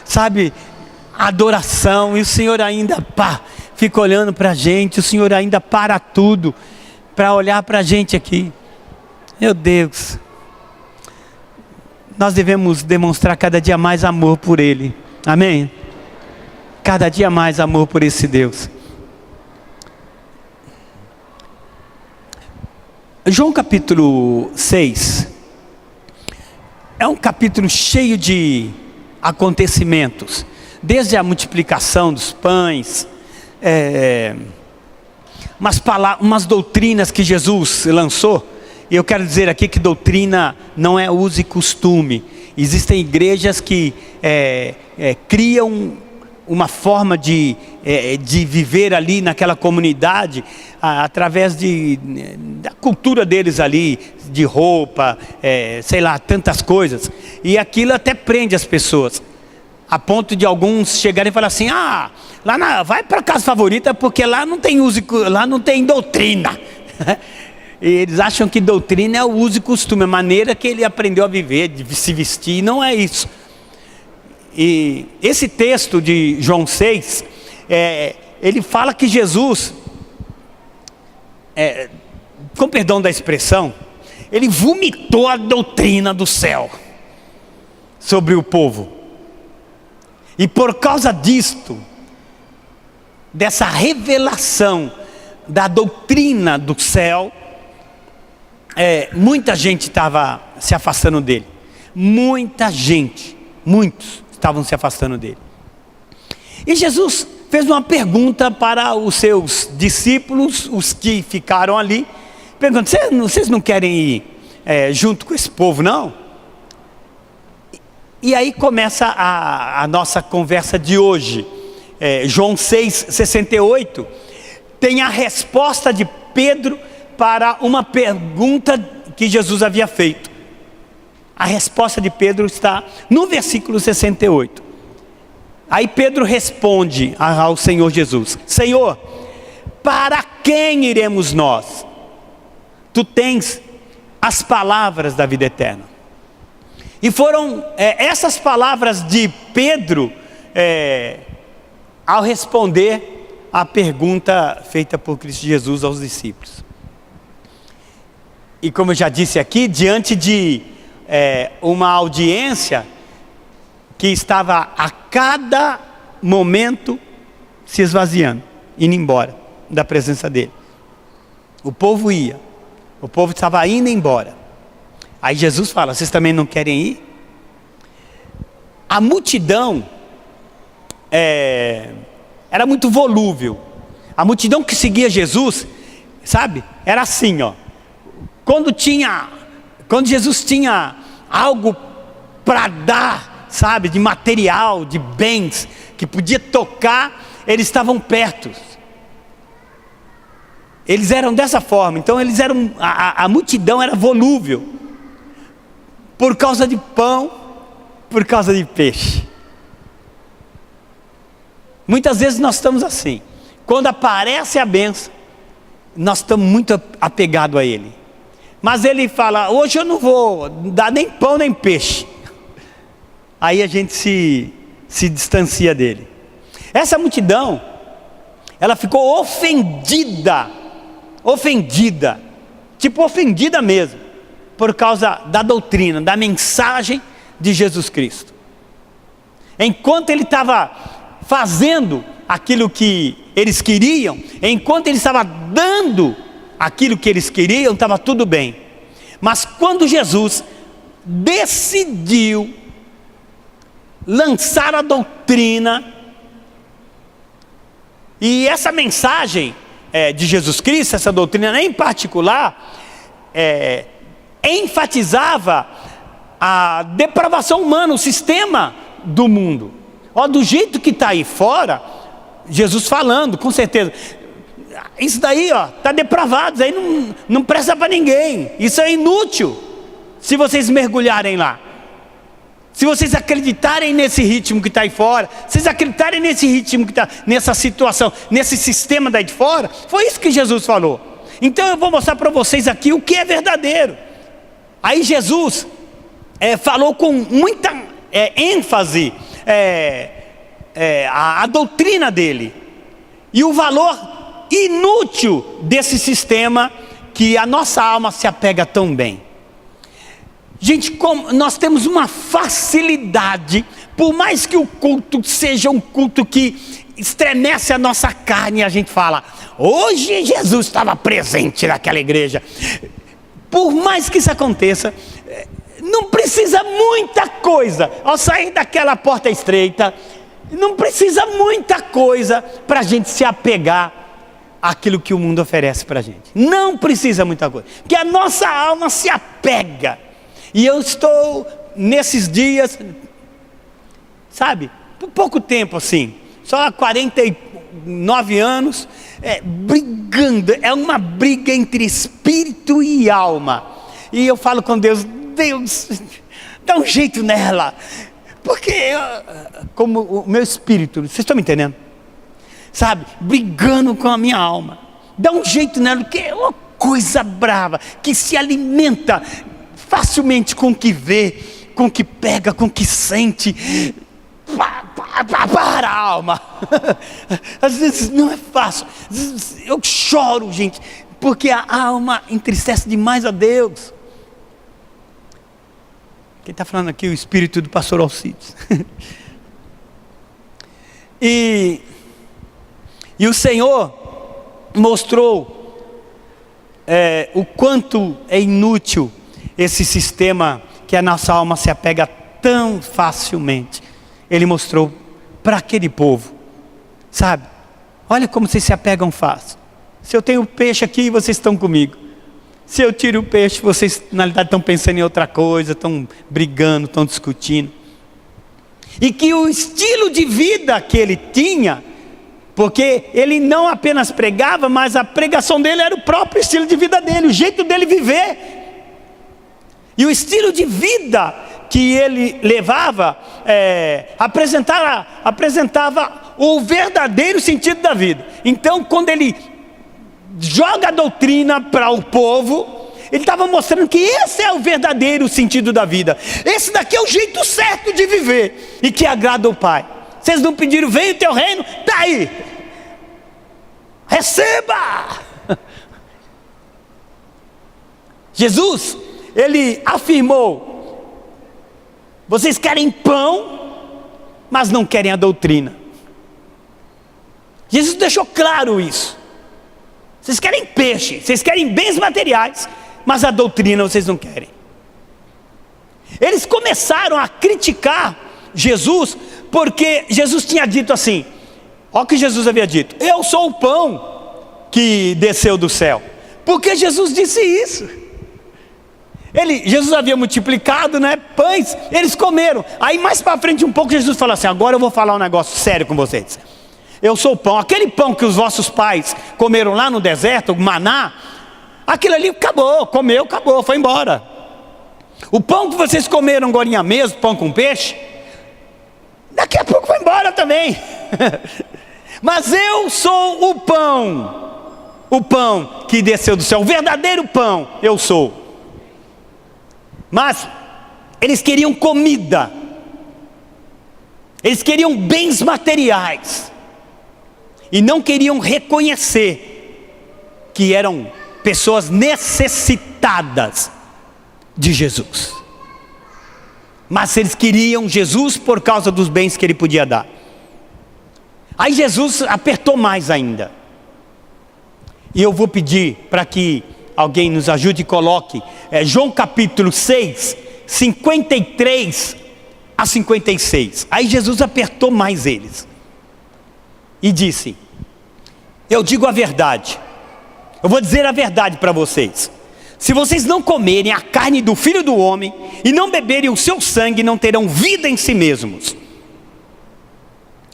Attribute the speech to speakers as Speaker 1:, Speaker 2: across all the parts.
Speaker 1: sabe, adoração, e o Senhor ainda, fica olhando para a gente, o Senhor ainda para tudo, para olhar para a gente aqui. Meu Deus, nós devemos demonstrar cada dia mais amor por Ele, amém? Cada dia mais amor por esse Deus. João capítulo 6, é um capítulo cheio de acontecimentos, desde a multiplicação dos pães, umas doutrinas que Jesus lançou. E eu quero dizer aqui que doutrina não é uso e costume. Existem igrejas que criam uma forma de viver ali naquela comunidade, através da cultura deles ali, de roupa, sei lá, tantas coisas. E aquilo até prende as pessoas, a ponto de alguns chegarem e falar assim: vai para a casa favorita, porque lá não tem uso, lá não tem doutrina. E eles acham que doutrina é o uso e costume, a maneira que ele aprendeu a viver, de se vestir, e não é isso. E esse texto de João 6, ele fala que Jesus, com perdão da expressão, ele vomitou a doutrina do céu sobre o povo. E por causa disto, dessa revelação da doutrina do céu, muita gente estava se afastando dele. Muitos estavam se afastando dele. E Jesus fez uma pergunta para os seus discípulos, os que ficaram ali, perguntando: vocês não querem ir junto com esse povo, não? E aí começa a nossa conversa de hoje. João 6,68 tem a resposta de Pedro para uma pergunta que Jesus havia feito. A resposta de Pedro está no versículo 68. Aí Pedro responde ao Senhor Jesus: Senhor, para quem iremos nós? Tu tens as palavras da vida eterna. E foram essas palavras de Pedro, ao responder a pergunta feita por Cristo Jesus aos discípulos. E como eu já disse aqui, diante de uma audiência que estava a cada momento se esvaziando, indo embora da presença dele. O povo estava indo embora. Aí Jesus fala: vocês também não querem ir? A multidão era muito volúvel. A multidão que seguia Jesus, sabe, era assim, quando Jesus tinha algo para dar, sabe, de material, de bens, que podia tocar, eles estavam perto. Eles eram dessa forma. Então a multidão era volúvel, por causa de pão, por causa de peixe. Muitas vezes nós estamos assim, quando aparece a bênção, nós estamos muito apegados a Ele. Mas Ele fala: hoje eu não vou dar nem pão nem peixe. Aí a gente se distancia dele. Essa multidão, ela ficou ofendida, tipo ofendida mesmo, por causa da doutrina, da mensagem de Jesus Cristo. Enquanto ele estava fazendo aquilo que eles queriam, enquanto ele estava dando aquilo que eles queriam, estava tudo bem. Mas quando Jesus decidiu lançar a doutrina, e essa mensagem de Jesus Cristo, essa doutrina em particular, enfatizava a depravação humana, o sistema do mundo. Do jeito que está aí fora, Jesus falando, com certeza, isso daí está depravado, isso aí não presta para ninguém, isso é inútil, se vocês mergulharem lá. Se vocês acreditarem nesse ritmo que está aí fora, vocês acreditarem nesse ritmo que está, nessa situação, nesse sistema daí de fora, foi isso que Jesus falou. Então eu vou mostrar para vocês aqui o que é verdadeiro. Aí Jesus falou com muita ênfase a doutrina dele e o valor inútil desse sistema que a nossa alma se apega tão bem. Gente, como nós temos uma facilidade, por mais que o culto seja um culto que estremece a nossa carne, e a gente fala, hoje Jesus estava presente naquela igreja. Por mais que isso aconteça, não precisa muita coisa, ao sair daquela porta estreita, não precisa muita coisa para a gente se apegar àquilo que o mundo oferece para a gente. Não precisa muita coisa, porque a nossa alma se apega. E eu estou nesses dias, sabe, por pouco tempo assim, só há 49 anos, brigando, é uma briga entre espírito e alma. E eu falo com Deus, Deus, dá um jeito nela, porque como o meu espírito, vocês estão me entendendo? Sabe, brigando com a minha alma, dá um jeito nela, porque é uma coisa brava, que se alimenta facilmente com o que vê, com o que pega, com o que sente, para a alma. Às vezes não é fácil, às vezes eu choro, gente, porque a alma entristece demais a Deus. Quem está falando aqui é o espírito do pastor Alcides. E o Senhor mostrou o quanto é inútil esse sistema que a nossa alma se apega tão facilmente. Ele mostrou para aquele povo, sabe, olha como vocês se apegam fácil. Se eu tenho peixe aqui, vocês estão comigo. Se eu tiro o peixe, vocês na realidade estão pensando em outra coisa, estão brigando, estão discutindo. E que o estilo de vida que ele tinha, porque ele não apenas pregava, mas a pregação dele era o próprio estilo de vida dele, o jeito dele viver. E o estilo de vida que ele levava, apresentava o verdadeiro sentido da vida. Então, quando ele joga a doutrina para o povo, ele estava mostrando que esse é o verdadeiro sentido da vida. Esse daqui é o jeito certo de viver e que agrada ao Pai. Vocês não pediram, vem o teu reino, está aí. Receba! Jesus, ele afirmou, vocês querem pão, mas não querem a doutrina. Jesus deixou claro isso. Vocês querem peixe, vocês querem bens materiais, mas a doutrina vocês não querem. Eles começaram a criticar Jesus, porque Jesus tinha dito assim, olha o que Jesus havia dito, eu sou o pão que desceu do céu. Por que Jesus disse isso? Jesus havia multiplicado, né, pães, eles comeram. Aí mais para frente um pouco Jesus falou assim, agora eu vou falar um negócio sério com vocês. Eu sou o pão, aquele pão que os vossos pais comeram lá no deserto, o maná, aquilo ali acabou, comeu, acabou, foi embora. O pão que vocês comeram agora mesmo, pão com peixe, daqui a pouco vai embora também. Mas eu sou o pão que desceu do céu, o verdadeiro pão eu sou. Mas eles queriam comida, eles queriam bens materiais, e não queriam reconhecer que eram pessoas necessitadas de Jesus. Mas eles queriam Jesus por causa dos bens que ele podia dar. Aí Jesus apertou mais ainda. E eu vou pedir para que alguém nos ajude e coloque João capítulo 6, 53 a 56. Aí Jesus apertou mais eles e disse, eu digo a verdade, eu vou dizer a verdade para vocês, se vocês não comerem a carne do Filho do Homem e não beberem o seu sangue, não terão vida em si mesmos.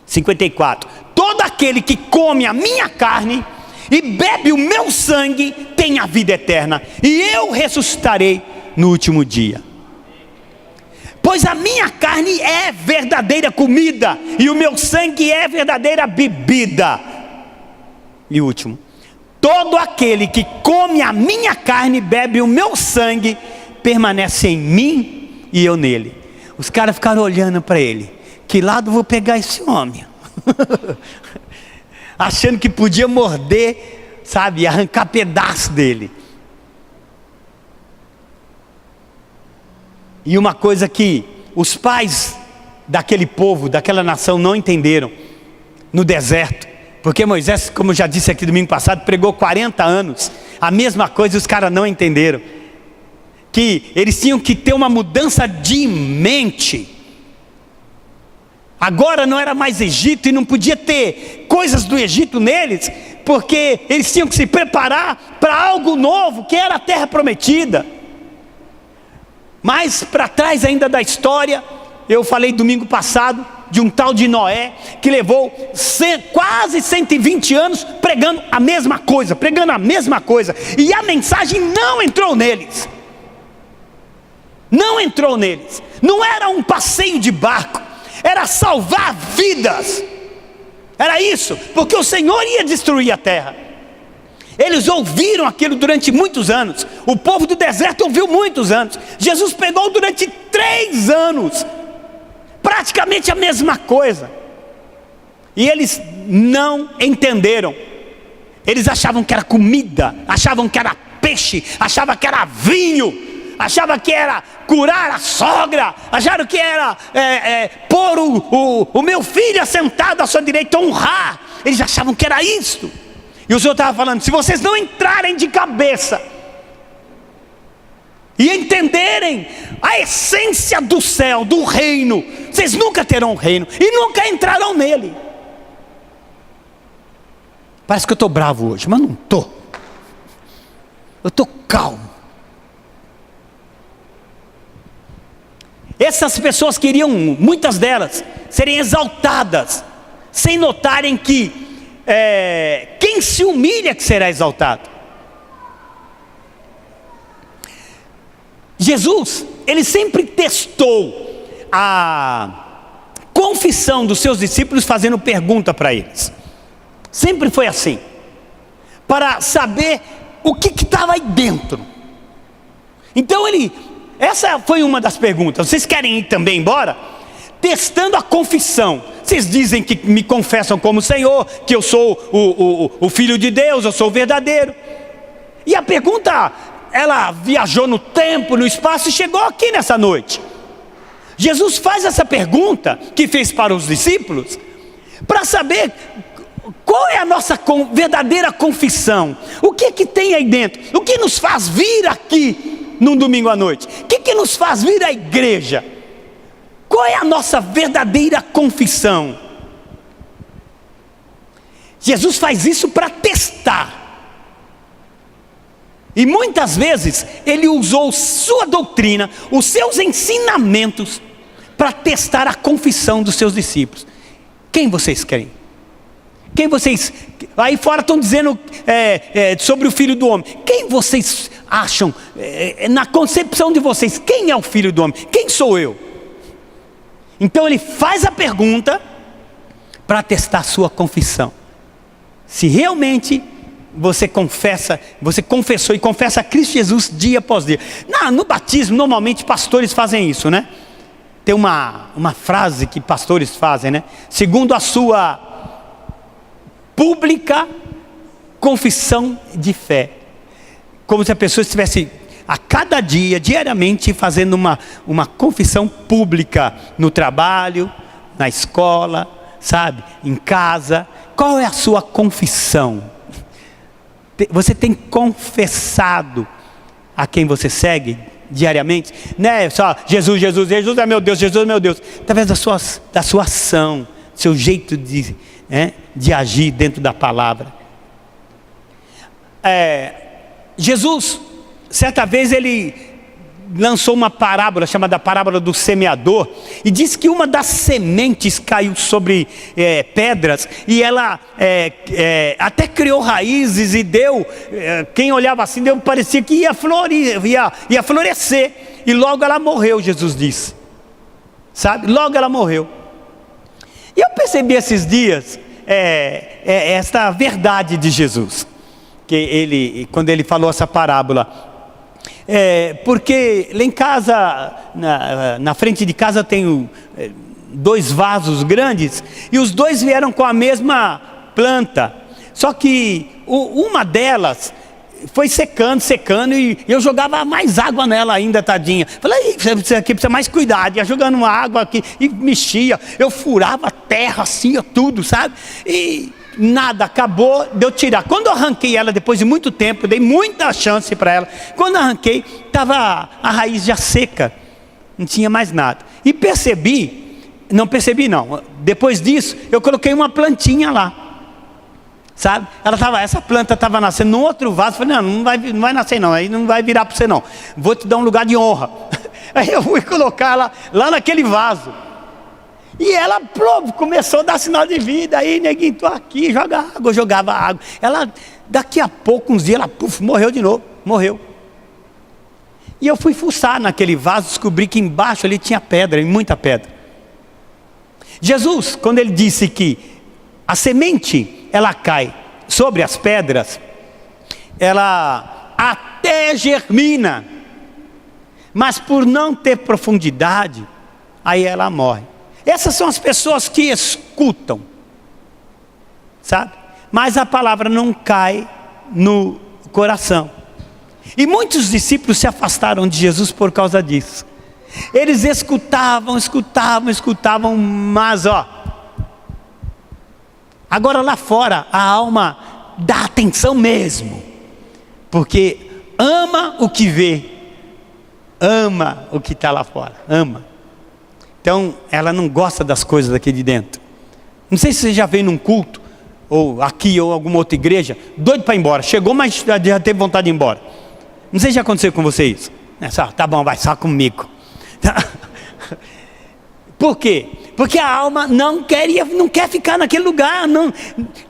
Speaker 1: 54, todo aquele que come a minha carne e bebe o meu sangue tem a vida eterna, e eu ressuscitarei no último dia. Pois a minha carne é verdadeira comida, e o meu sangue é verdadeira bebida. E último, todo aquele que come a minha carne e bebe o meu sangue, permanece em mim e eu nele. Os caras ficaram olhando para ele, que lado eu vou pegar esse homem? Achando que podia morder, sabe, arrancar pedaço dele. E uma coisa que os pais daquele povo, daquela nação não entenderam no deserto, porque Moisés, como eu já disse aqui domingo passado, pregou 40 anos, a mesma coisa, os caras não entenderam, que eles tinham que ter uma mudança de mente. Agora não era mais Egito e não podia ter coisas do Egito neles, porque eles tinham que se preparar para algo novo, que era a terra prometida. Mais para trás ainda da história, eu falei domingo passado de um tal de Noé, que levou quase 120 anos pregando a mesma coisa, e a mensagem não entrou neles. Não entrou neles. Não era um passeio de barco, era salvar vidas. Era isso, porque o Senhor ia destruir a terra. Eles ouviram aquilo durante muitos anos. O povo do deserto ouviu muitos anos. Jesus pregou durante 3 anos, praticamente a mesma coisa. E eles não entenderam. Eles achavam que era comida, achavam que era peixe, achavam que era vinho, achavam que era curar a sogra, acharam que era pôr o meu filho assentado à sua direita, honrar. Eles achavam que era isto. E o Senhor estava falando: se vocês não entrarem de cabeça e entenderem a essência do céu, do reino, vocês nunca terão um reino e nunca entrarão nele. Parece que eu estou bravo hoje, mas não estou. Eu estou calmo. Essas pessoas queriam, muitas delas, serem exaltadas, sem notarem que quem se humilha que será exaltado. Jesus, ele sempre testou a confissão dos seus discípulos fazendo pergunta para eles. Sempre foi assim, para saber o que estava aí dentro. Então essa foi uma das perguntas: vocês querem ir também embora? Testando a confissão. Vocês dizem que me confessam como Senhor, que eu sou o Filho de Deus, eu sou o verdadeiro. E a pergunta, ela viajou no tempo, no espaço e chegou aqui nessa noite. Jesus faz essa pergunta que fez para os discípulos, para saber qual é a nossa verdadeira confissão. O que tem aí dentro? O que nos faz vir aqui num domingo à noite? O que nos faz vir à igreja? Qual é a nossa verdadeira confissão? Jesus faz isso para testar. E muitas vezes ele usou sua doutrina, os seus ensinamentos, para testar a confissão dos seus discípulos. Quem vocês querem? Quem vocês... Aí fora estão dizendo sobre o Filho do Homem. Quem vocês acham, na concepção de vocês, quem é o Filho do Homem? Quem sou eu? Então ele faz a pergunta para testar a sua confissão. Se realmente você confessou e confessa a Cristo Jesus dia após dia. No batismo, normalmente pastores fazem isso, né? Tem uma frase que pastores fazem, né? Segundo a sua pública confissão de fé. Como se a pessoa estivesse a cada dia, diariamente, fazendo uma confissão pública no trabalho, na escola, sabe, em casa. Qual é a sua confissão? Você tem confessado a quem você segue diariamente? Não é só Jesus, Jesus, Jesus é meu Deus, Jesus é meu Deus. Através da sua ação, seu jeito de agir dentro da palavra. Jesus, certa vez ele lançou uma parábola chamada parábola do semeador, e disse que uma das sementes caiu sobre pedras, e ela até criou raízes e deu, quem olhava assim, parecia que ia florescer, e logo ela morreu, Jesus disse, sabe, logo ela morreu. E eu percebi esses dias esta verdade de Jesus, que quando ele falou essa parábola. Porque lá em casa, na frente de casa, tenho 2 vasos grandes, e os 2 vieram com a mesma planta. Só que uma delas foi secando, e eu jogava mais água nela ainda, tadinha. Falei, isso aqui precisa mais cuidado. Ia jogando uma água aqui e mexia. Eu furava a terra assim, tudo, sabe? E nada, acabou de eu tirar. Quando eu arranquei ela, depois de muito tempo, dei muita chance para ela. Quando eu arranquei, estava a raiz já seca. Não tinha mais nada. E depois disso, eu coloquei uma plantinha lá. Sabe? Essa planta estava nascendo num outro vaso. Falei, não vai nascer não, aí não vai virar para você não. Vou te dar um lugar de honra. Aí eu fui colocar ela lá naquele vaso. E ela começou a dar sinal de vida. Aí, neguinho, tô aqui, joga água. Eu jogava água. Ela, daqui a pouco, uns dias, ela morreu de novo. Morreu. E eu fui fuçar naquele vaso, descobri que embaixo ali tinha pedra, muita pedra. Jesus, quando ele disse que a semente, ela cai sobre as pedras, ela até germina, mas por não ter profundidade, aí ela morre. Essas são as pessoas que escutam, sabe? Mas a palavra não cai no coração. E muitos discípulos se afastaram de Jesus por causa disso. Eles escutavam, mas agora lá fora a alma dá atenção mesmo, porque ama o que vê, ama o que está lá fora, ama. Então ela não gosta das coisas aqui de dentro. Não sei se você já veio num culto, ou aqui ou alguma outra igreja, doido para ir embora, chegou mas já teve vontade de ir embora. Não sei se já aconteceu com você isso. Tá bom, vai só comigo. Por quê? Porque a alma não quer ficar naquele lugar. O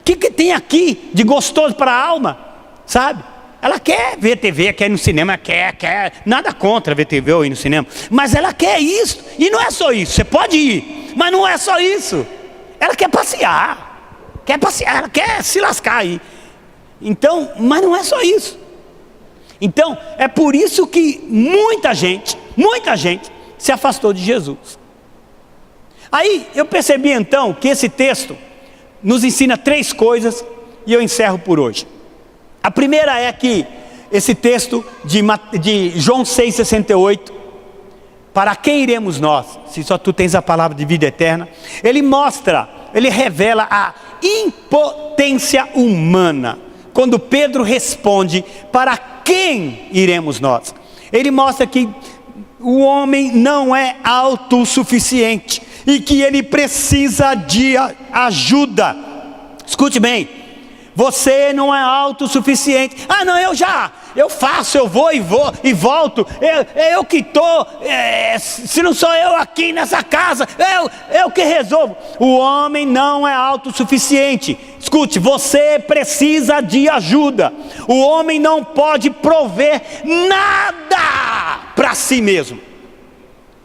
Speaker 1: que tem aqui de gostoso para a alma? Sabe? Ela quer ver TV, quer ir no cinema, quer. Nada contra ver TV ou ir no cinema. Mas ela quer isso. E não é só isso. Você pode ir, mas não é só isso. Ela quer passear. Ela quer se lascar aí. Então, mas não é só isso. Então, é por isso que muita gente se afastou de Jesus. Aí eu percebi então que esse texto nos ensina 3 coisas e eu encerro por hoje. A primeira é que esse texto de João 6,68, para quem iremos nós, se só tu tens a palavra de vida eterna, ele revela a impotência humana. Quando Pedro responde, para quem iremos nós? Ele mostra que o homem não é autossuficiente e que ele precisa de ajuda. Escute bem, você não é autossuficiente. Não, eu faço, eu vou e volto. Eu que estou, se não sou eu aqui nessa casa, eu que resolvo. O homem não é autossuficiente. Escute, você precisa de ajuda. O homem não pode prover nada para si mesmo.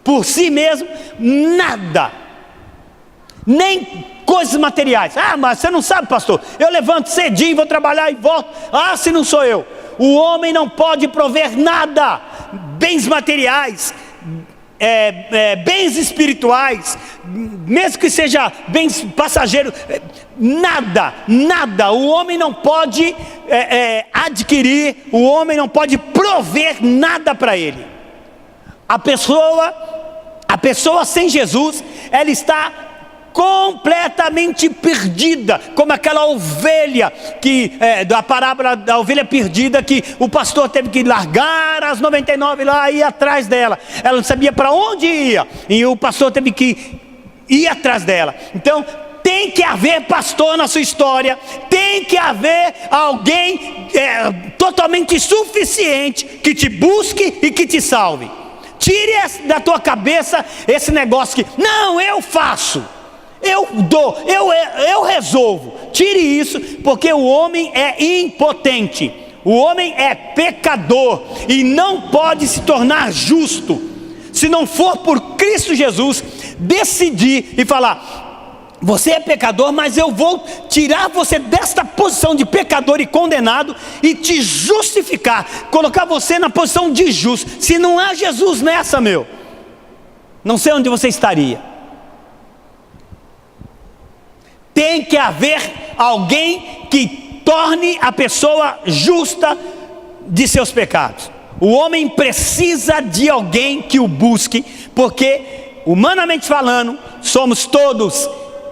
Speaker 1: Por si mesmo, nada. Nem coisas materiais. Mas você não sabe, pastor, eu levanto cedinho, vou trabalhar e volto. Se não sou eu. O homem não pode prover nada. Bens materiais, bens espirituais, mesmo que seja bens passageiros, nada. O homem não pode adquirir, o homem não pode prover nada para ele. A pessoa sem Jesus, ela está completamente perdida, como aquela ovelha da parábola da ovelha perdida, que o pastor teve que largar as 99 lá e ir atrás dela. Ela não sabia para onde ia, e o pastor teve que ir atrás dela. Então tem que haver pastor na sua história, tem que haver alguém totalmente suficiente que te busque e que te salve. Tire da tua cabeça esse negócio que, não, eu faço, eu dou, eu resolvo. Tire isso, porque o homem é impotente, o homem é pecador e não pode se tornar justo se não for por Cristo Jesus decidir e falar: você é pecador, mas eu vou tirar você desta posição de pecador e condenado e te justificar, colocar você na posição de justo. Se não há Jesus nessa, não sei onde você estaria. Tem que haver alguém que torne a pessoa justa de seus pecados. O homem precisa de alguém que o busque, porque, humanamente falando, somos todos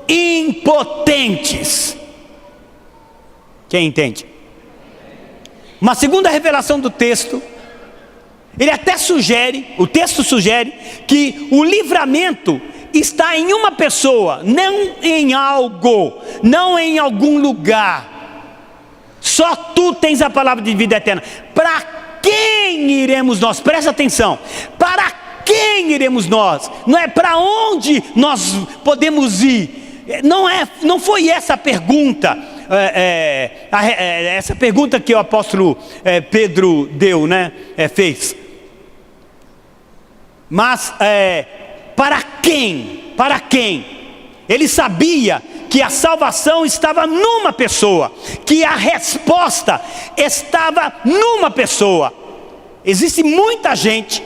Speaker 1: impotentes. Quem entende? Uma segunda revelação do texto, ele até sugere, o texto sugere, que o livramento está em uma pessoa, não em algo, não em algum lugar. Só tu tens a palavra de vida eterna. Para quem iremos nós? Presta atenção. Para quem iremos nós? Não é para onde nós podemos ir. Não foi essa a pergunta. Essa pergunta que o apóstolo Pedro deu, fez. Mas para quem? Para quem? Ele sabia que a salvação estava numa pessoa, que a resposta estava numa pessoa. Existe muita gente,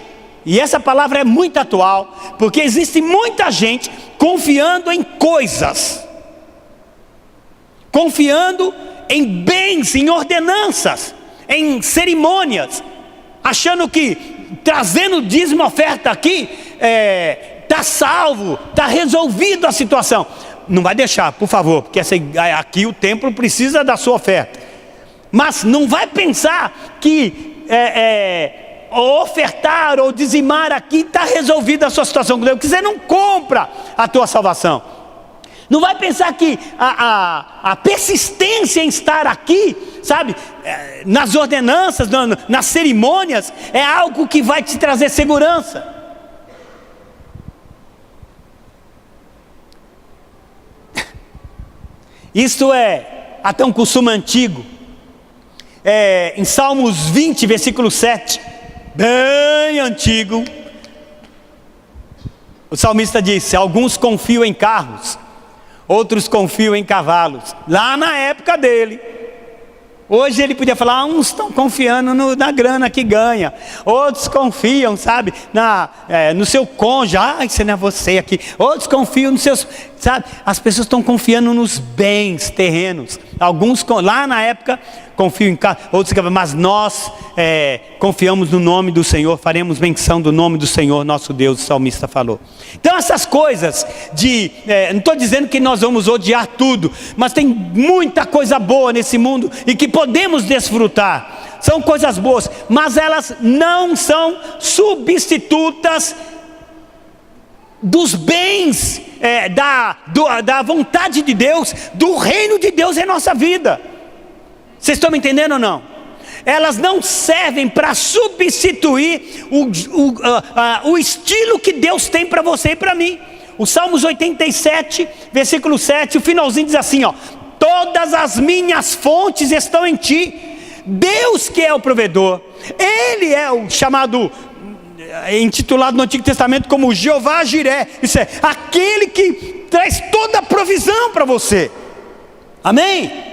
Speaker 1: e essa palavra é muito atual, porque existe muita gente confiando em coisas, confiando em bens, em ordenanças, em cerimônias, achando que trazendo dízimo oferta aqui, está salvo, está resolvido a situação. Não vai deixar, por favor, porque aqui o templo precisa da sua oferta. Mas não vai pensar que ofertar ou dizimar aqui está resolvida a sua situação com Deus, porque você não compra a tua salvação. Não vai pensar que a persistência em estar aqui, sabe, nas ordenanças, nas cerimônias, é algo que vai te trazer segurança. Isto é até um costume antigo. Em Salmos 20, versículo 7, bem antigo, o salmista disse: alguns confiam em carros, outros confiam em cavalos. Lá na época dele. Hoje ele podia falar: uns estão confiando na grana que ganha, outros confiam, sabe, no seu cônjuge. Isso não é você aqui. Outros confiam nos seus, sabe, as pessoas estão confiando nos bens terrenos. Alguns lá na época confiam em carro, outros, mas nós confiamos no nome do Senhor, faremos menção do nome do Senhor nosso Deus, o salmista falou. Então essas coisas não estou dizendo que nós vamos odiar tudo, mas tem muita coisa boa nesse mundo e que podemos desfrutar. São coisas boas, mas elas não são substitutas dos bens, da vontade de Deus, do reino de Deus em nossa vida. Vocês estão me entendendo ou não? Elas não servem para substituir o estilo que Deus tem para você e para mim. O Salmos 87, versículo 7, o finalzinho diz assim, todas as minhas fontes estão em ti. Deus que é o provedor, Ele é o chamado, intitulado no Antigo Testamento como Jeová Jiré. Isso é, aquele que traz toda a provisão para você. Amém?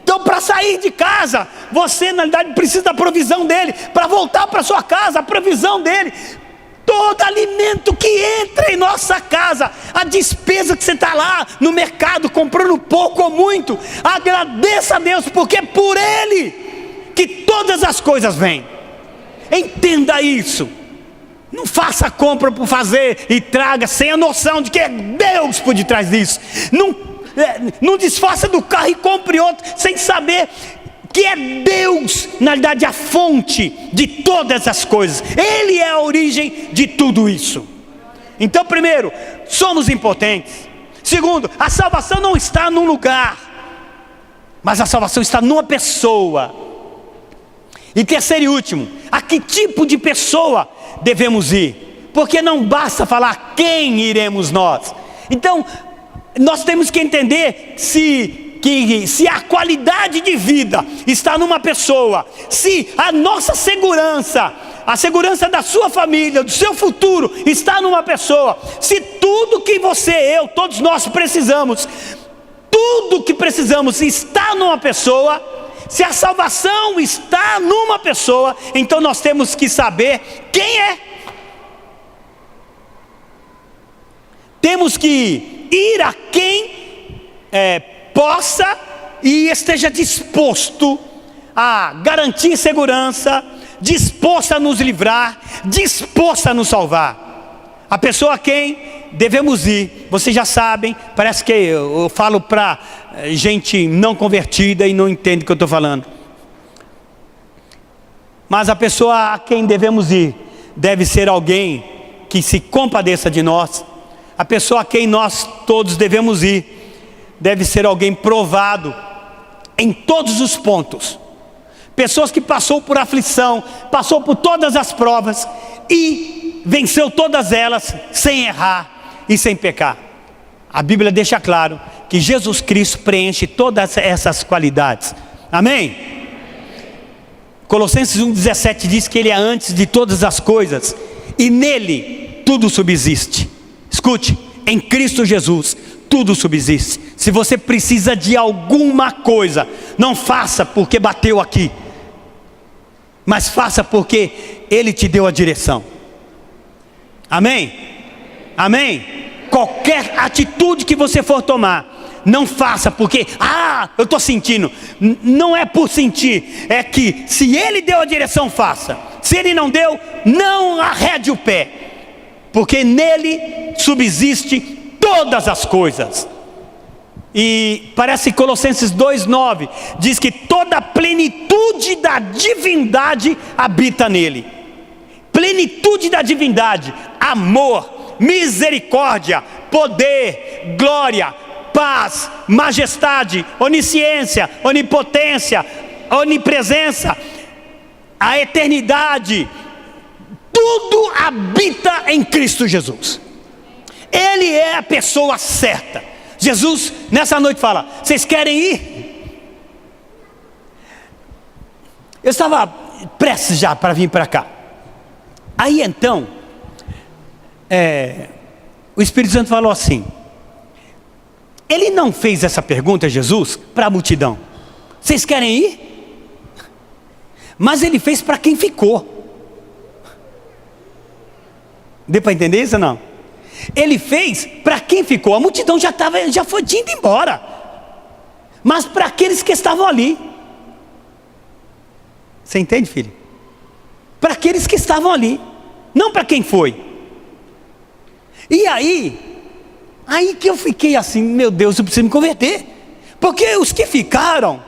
Speaker 1: Então, para sair de casa, você na verdade precisa da provisão dele. Para voltar para sua casa, a provisão dele. Todo alimento que entra em nossa casa, a despesa que você está lá no mercado comprando pouco ou muito, agradeça a Deus, porque é por Ele que todas as coisas vêm. Entenda isso. Não faça compra por fazer e traga sem a noção de que é Deus por detrás disso. Não disfarça do carro e compre outro sem saber que é Deus, na verdade, a fonte de todas as coisas. Ele é a origem de tudo isso. Então, primeiro, somos impotentes. Segundo, a salvação não está num lugar, mas a salvação está numa pessoa. E terceiro e último, a que tipo de pessoa devemos ir? Porque não basta falar quem iremos nós. Então, nós temos que entender se a qualidade de vida está numa pessoa, se a nossa segurança, a segurança da sua família, do seu futuro está numa pessoa, se tudo que você, eu, todos nós precisamos, tudo que precisamos está numa pessoa, se a salvação está numa pessoa, então nós temos que saber quem é. Temos que ir a quem possa e esteja disposto a garantir segurança, disposto a nos livrar, disposto a nos salvar. A pessoa a quem devemos ir, vocês já sabem, parece que eu falo para gente não convertida e não entende o que eu estou falando. Mas a pessoa a quem devemos ir deve ser alguém que se compadeça de nós. A pessoa a quem nós todos devemos ir deve ser alguém provado em todos os pontos. Pessoas que passou por aflição, passou por todas as provas e venceu todas elas sem errar e sem pecar. A Bíblia deixa claro que Jesus Cristo preenche todas essas qualidades. Amém? Colossenses 1,17 diz que Ele é antes de todas as coisas e nele tudo subsiste. Escute, em Cristo Jesus tudo subsiste. Se você precisa de alguma coisa, não faça porque bateu aqui, mas faça porque Ele te deu a direção. Amém? Amém? Qualquer atitude que você for tomar, não faça porque, eu estou sentindo. Não é por sentir, é que se Ele deu a direção, faça. Se Ele não deu, não arrede o pé, porque nele subsiste todas as coisas. E parece que Colossenses 2,9 diz que toda a plenitude da divindade habita nele. Plenitude da divindade, amor, misericórdia, poder, glória, paz, majestade, onisciência, onipotência, onipresença, a eternidade, tudo habita em Cristo Jesus. Ele é a pessoa certa. Jesus nessa noite fala: vocês querem ir? Eu estava prestes já para vir para cá. Aí então o Espírito Santo falou assim: Ele não fez essa pergunta, Jesus, para a multidão: vocês querem ir? Mas Ele fez para quem ficou. Deu para entender isso ou não? Ele fez para quem ficou. A multidão já foi indo embora, mas para aqueles que estavam ali. Você entende, filho? Para aqueles que estavam ali, não para quem foi. E aí que eu fiquei assim: meu Deus, eu preciso me converter, porque os que ficaram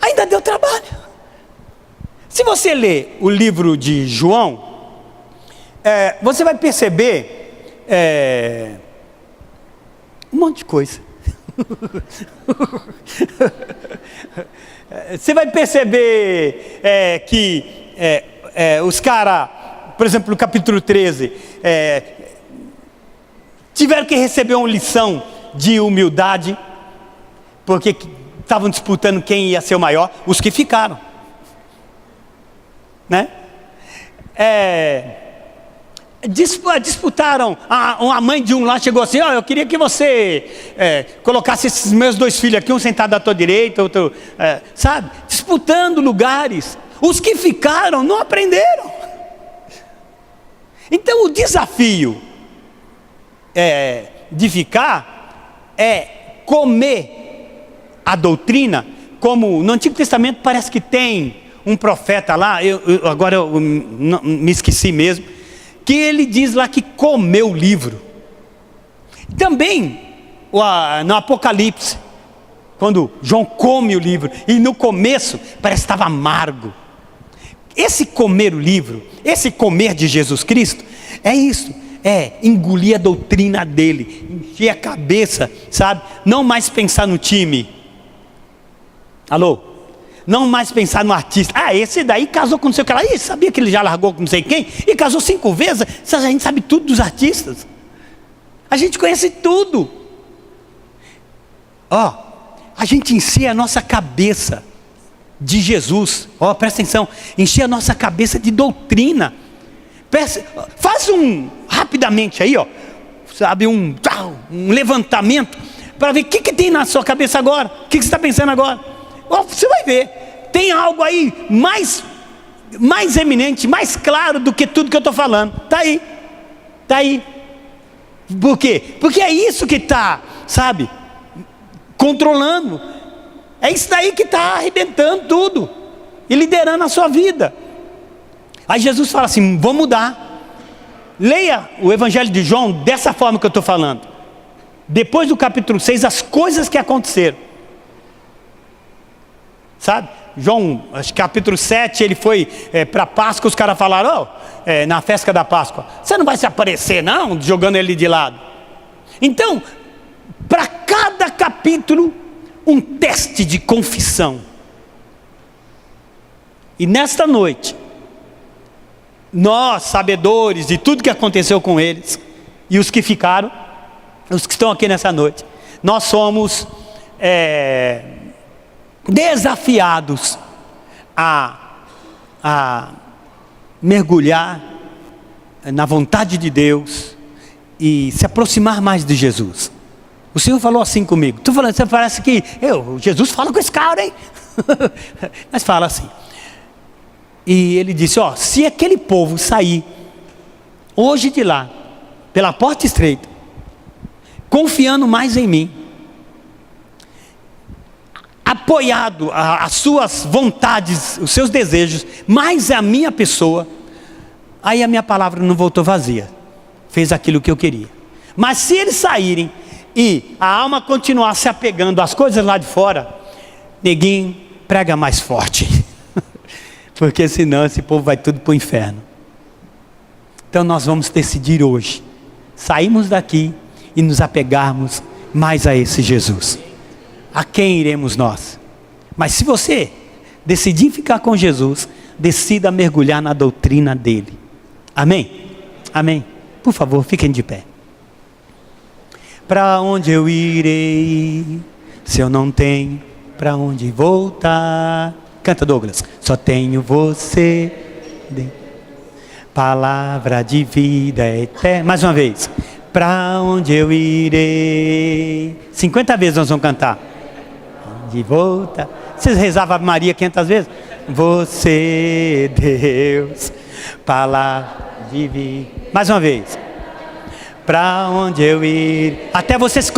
Speaker 1: ainda deu trabalho. Se você ler o livro de João, você vai perceber um monte de coisa. Você vai perceber que os caras, por exemplo, no capítulo 13, tiveram que receber uma lição de humildade, porque estavam disputando quem ia ser o maior. Os que ficaram, né? Disputaram. A mãe de um lá chegou assim: eu queria que você colocasse esses meus dois filhos aqui, um sentado à tua direita, outro, sabe? Disputando lugares. Os que ficaram não aprenderam. Então o desafio de ficar é comer a doutrina, como no Antigo Testamento parece que tem um profeta lá, agora eu me esqueci mesmo, que ele diz lá que comeu o livro. Também no Apocalipse, quando João come o livro, e no começo parece que estava amargo. Esse comer o livro, esse comer de Jesus Cristo, é isso, engolir a doutrina dele, encher a cabeça, sabe? Não mais pensar no time. Alô? Não mais pensar no artista. Esse daí casou com não sei o que lá. Sabia que ele já largou com não sei quem? E casou 5 vezes. A gente sabe tudo dos artistas. A gente conhece tudo. A gente encher a nossa cabeça de Jesus. Presta atenção. Encher a nossa cabeça de doutrina. Faz rapidamente aí, sabe, um levantamento para ver o que tem na sua cabeça agora. O que você está pensando agora? Você vai ver, tem algo aí mais eminente, mais claro do que tudo que eu estou falando. Está aí. Por quê? Porque é isso que está, sabe, controlando. É isso daí que está arrebentando tudo e liderando a sua vida. Aí Jesus fala assim: vou mudar. Leia o Evangelho de João dessa forma que eu estou falando. Depois do capítulo 6, as coisas que aconteceram. Sabe? João, acho que capítulo 7, ele foi para Páscoa, os caras falaram, na festa da Páscoa, você não vai se aparecer não, jogando ele de lado. Então, para cada capítulo, um teste de confissão. E nesta noite, nós, sabedores de tudo que aconteceu com eles, e os que ficaram, os que estão aqui nessa noite, nós somos desafiados a mergulhar na vontade de Deus e se aproximar mais de Jesus. O Senhor falou assim comigo. Você parece que Jesus fala com esse cara, hein? Mas fala assim. E ele disse: se aquele povo sair hoje de lá, pela porta estreita, confiando mais em mim, apoiado as suas vontades, os seus desejos, mais a minha pessoa, aí a minha palavra não voltou vazia, fez aquilo que eu queria. Mas se eles saírem e a alma continuar se apegando às coisas lá de fora, neguinho, prega mais forte, porque senão esse povo vai tudo para o inferno. Então nós vamos decidir hoje, sairmos daqui e nos apegarmos mais a esse Jesus. A quem iremos nós? Mas se você decidir ficar com Jesus, decida mergulhar na doutrina dele. Amém? Amém. Por favor, fiquem de pé. Para onde eu irei, se eu não tenho para onde voltar? Canta, Douglas. Só tenho você, palavra de vida eterna. Mais uma vez. Para onde eu irei? 50 vezes nós vamos cantar. De volta. Vocês rezavam a Maria 500 vezes? Você, Deus, palavra de vida. Mais uma vez. Para onde eu ir? Até você se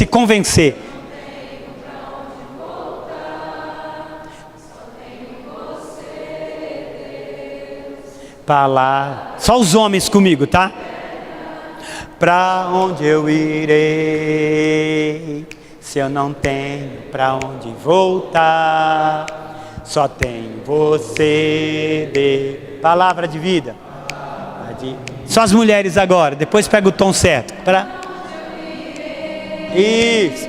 Speaker 1: convencer. Palavra. Só os homens comigo, tá? Para onde eu irei? Se eu não tenho para onde voltar, só tenho você, palavra de vida. Só as mulheres agora, depois pega o tom certo. Isso.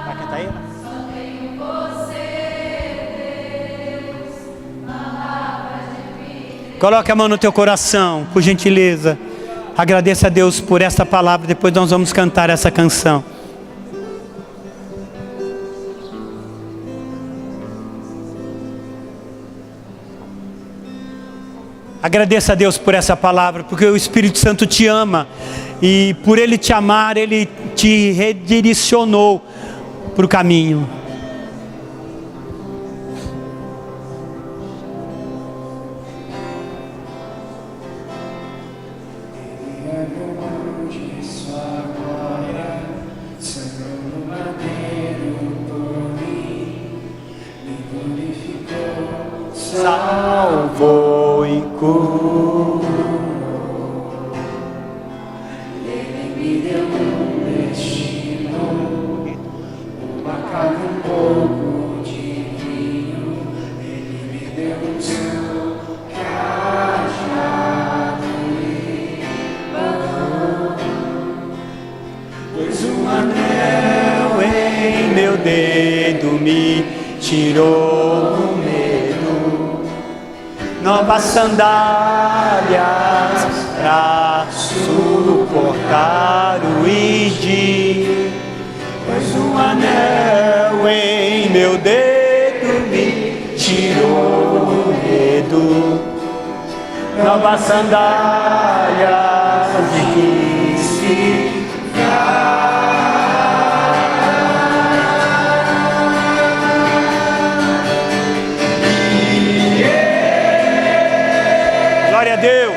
Speaker 1: Vai cantar aí? Só tenho você, Deus, palavra de vida. Coloque a mão no teu coração, por gentileza. Agradeça a Deus por essa palavra. Depois nós vamos cantar essa canção. Agradeça a Deus por essa palavra, porque o Espírito Santo te ama. E por Ele te amar, Ele te redirecionou para o caminho. Salvou e curou. Ele me deu um destino, uma cava, um pouco de vinho. Ele me deu o seu cajado e pão. Pois um anel em meu dedo me tirou o medo. Novas sandálias para suportar o ID. Pois um anel em meu dedo me tirou o medo. Novas sandálias de ficar. Glória a Deus.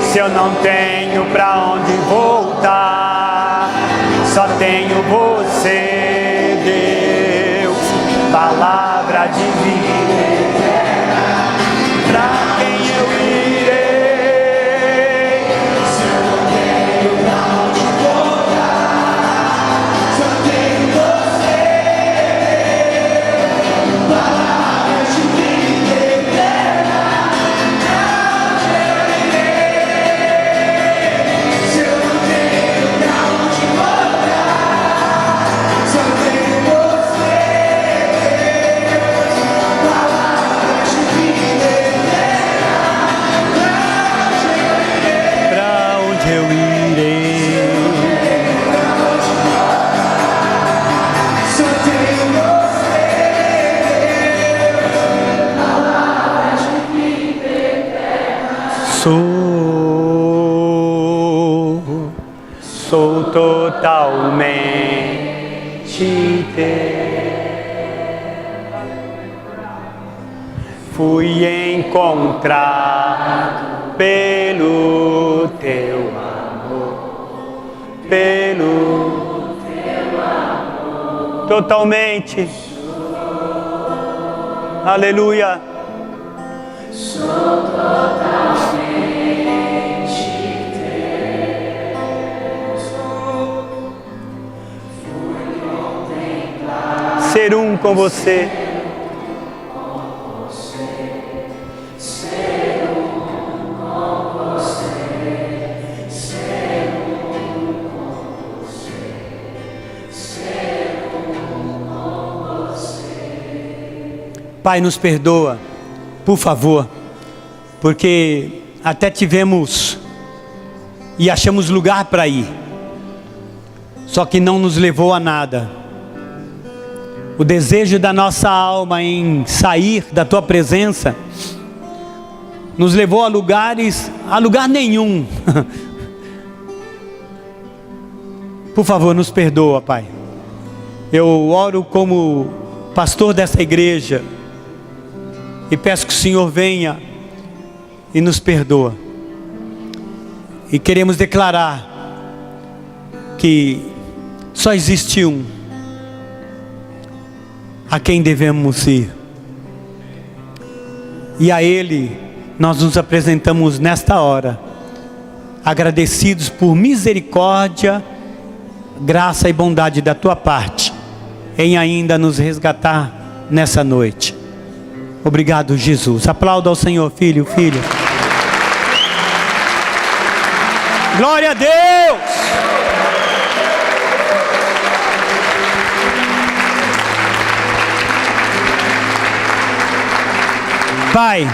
Speaker 1: Se eu não tenho pra onde voltar, só tenho você, Deus, palavra de vida eterna. Pra quem eu irei? Se eu não tenho pra onde voltar, só tenho você, palavra de vida eterna. Sou totalmente teu. Fui encontrado pelo teu amor, pelo teu amor. Totalmente. Aleluia. Sou totalmente ser um com você. Ser um com você. Ser um com você. Ser um com você. Pai, nos perdoa, por favor, porque até tivemos e achamos lugar para ir, só que não nos levou a nada. O desejo da nossa alma em sair da tua presença nos levou a lugar nenhum. Por favor, nos perdoa, Pai. Eu oro como pastor dessa igreja e peço que o Senhor venha e nos perdoa. E queremos declarar que só existe um a quem devemos ir, e a Ele nós nos apresentamos nesta hora, agradecidos por misericórdia, graça e bondade da Tua parte, em ainda nos resgatar nessa noite. Obrigado, Jesus. Aplauda ao Senhor, filho. Glória a Deus. Pai,